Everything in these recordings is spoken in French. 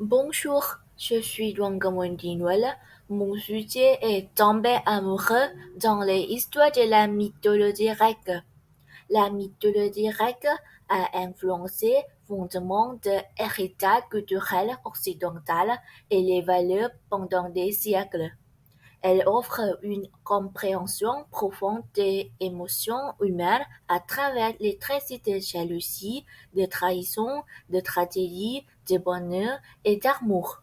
Bonjour, je suis Duangamondinoel. Mon sujet est tomber amoureux dans les histoires de la mythologie grecque. La mythologie grecque a influencé fondamentalement de l'héritage culturel occidental et les valeurs pendant des siècles. Elle offre une compréhension profonde des émotions humaines à travers les traits de jalousie, de trahison, de tragédie, de bonheur et d'amour.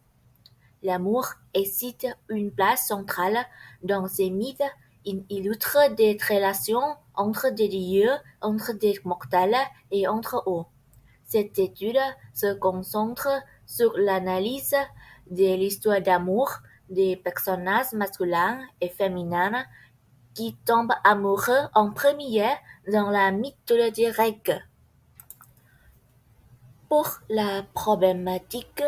L'amour excite une place centrale dans ces mythes. Il illustre des relations entre des dieux, entre des mortels et entre eux. Cette étude se concentre sur l'analyse de l'histoire d'amour des personnages masculins et féminins qui tombent amoureux en premier dans la mythologie grecque. Pour la problématique,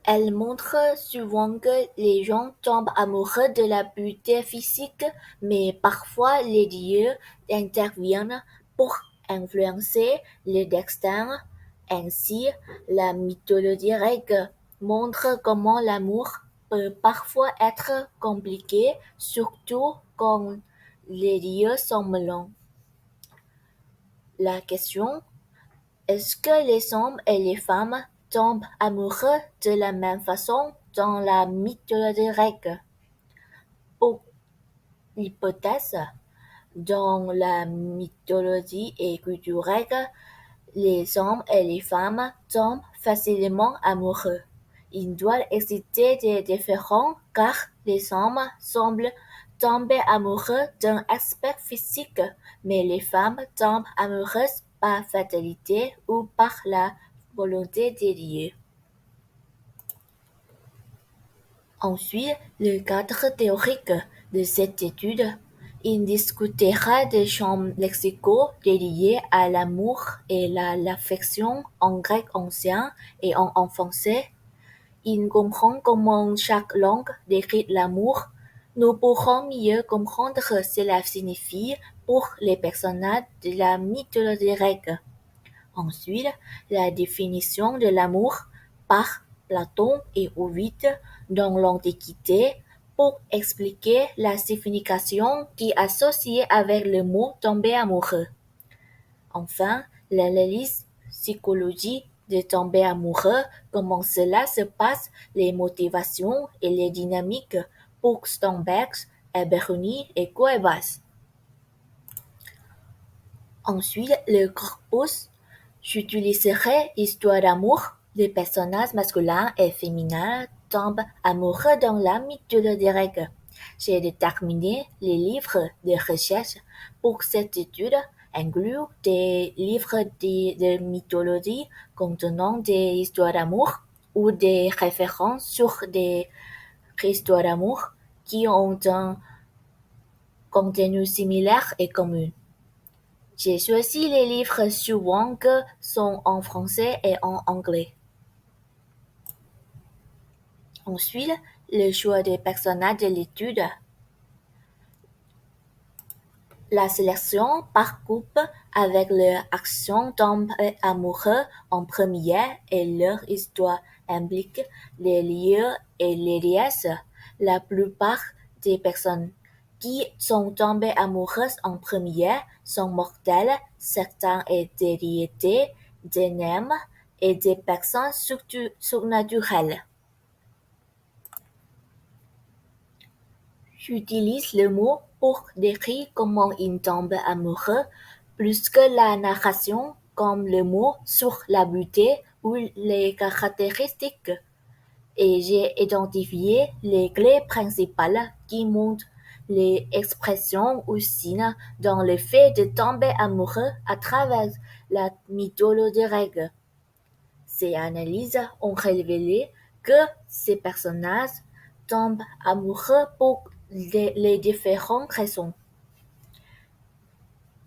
elle montre souvent que les gens tombent amoureux de la beauté physique, mais parfois les dieux interviennent pour influencer le destin. Ainsi, la mythologie grecque montre comment l'amour peut parfois être compliqué, surtout quand les dieux sont melons. La question: est-ce que les hommes et les femmes tombent amoureux de la même façon dans la mythologie grecque? Pour l'hypothèse, dans la mythologie et culture grecque, les hommes et les femmes tombent facilement amoureux. Il doit exister des différences car les hommes semblent tomber amoureux d'un aspect physique, mais les femmes tombent amoureuses par fatalité ou par la volonté des dieux. Ensuite, le cadre théorique de cette étude, il discutera des champs lexicaux dédiés à l'amour et l'affection en grec ancien et en français. Il comprend comment chaque langue décrit l'amour. Nous pourrons mieux comprendre ce que cela signifie pour les personnages de la mythologie grecque. Ensuite, la définition de l'amour par Platon et Ovide dans l'Antiquité pour expliquer la signification qui est associée avec le mot tomber amoureux. Enfin, l'analyse psychologique de tomber amoureux, comment cela se passe, les motivations et les dynamiques pour Sternberg, Eberoni et Cuevas. Ensuite, le corpus. J'utiliserai l'histoire d'amour des personnages masculins et féminins tombent amoureux dans la mythologie grecque. J'ai déterminé les livres de recherche pour cette étude, incluant des livres de mythologie contenant des histoires d'amour ou des références sur des histoires d'amour qui ont un contenu similaire et commun. J'ai choisi les livres suivants que sont en français et en anglais. Ensuite, le choix des personnages de l'étude. La sélection par groupe avec leur action tombe amoureux en premier et leur histoire implique les lieux et les déesses. La plupart des personnes qui sont tombées amoureuses en premier sont mortelles, certains est des déités, des nymphes et des personnes surnaturelles. J'utilise le mot pour décrire comment ils tombent amoureux plus que la narration, comme le mot sur la beauté ou les caractéristiques. Et j'ai identifié les clés principales qui montrent les expressions ou signes dans le fait de tomber amoureux à travers la mythologie grecque. Ces analyses ont révélé que ces personnages tombent amoureux pour les différentes raisons.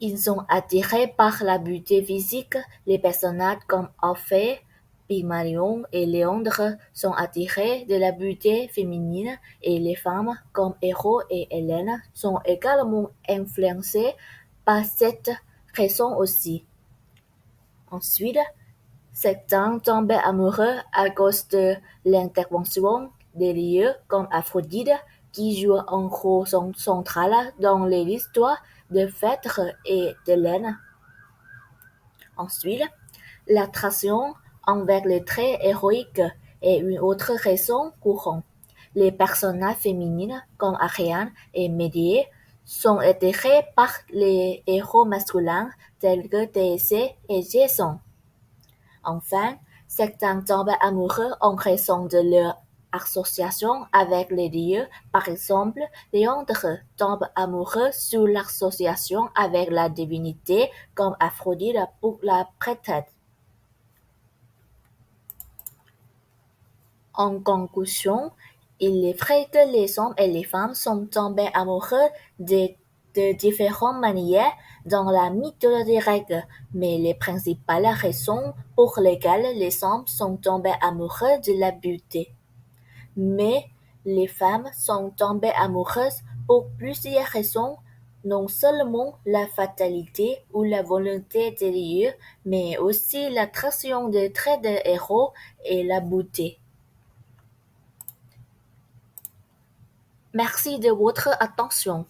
Ils sont attirés par la beauté physique. Les personnages comme Orphée, Pygmalion et Léandre sont attirés de la beauté féminine et les femmes comme Héros et Hélène sont également influencées par cette raison aussi. Ensuite, Certains tombaient amoureux à cause de l'intervention des dieux comme Aphrodite, qui joue un rôle central dans les histoires de Phèdre et d'Hélène. Ensuite, l'attraction envers les traits héroïques est une autre raison courante. Les personnages féminines comme Ariane et Médée sont attirées par les héros masculins tels que Thésée et Jason. Enfin, certains tombent amoureux en raison de leur association avec les dieux. Par exemple, Léandre tombe amoureux sous l'association avec la divinité comme Aphrodite pour la prêtresse. En conclusion, il est vrai que les hommes et les femmes sont tombés amoureux de différentes manières dans la mythologie grecque, mais les principales raisons pour lesquelles les hommes sont tombés amoureux de la beauté. Mais les femmes sont tombées amoureuses pour plusieurs raisons, non seulement la fatalité ou la volonté des dieux, mais aussi l'attraction des traits de héros et la beauté. Merci de votre attention.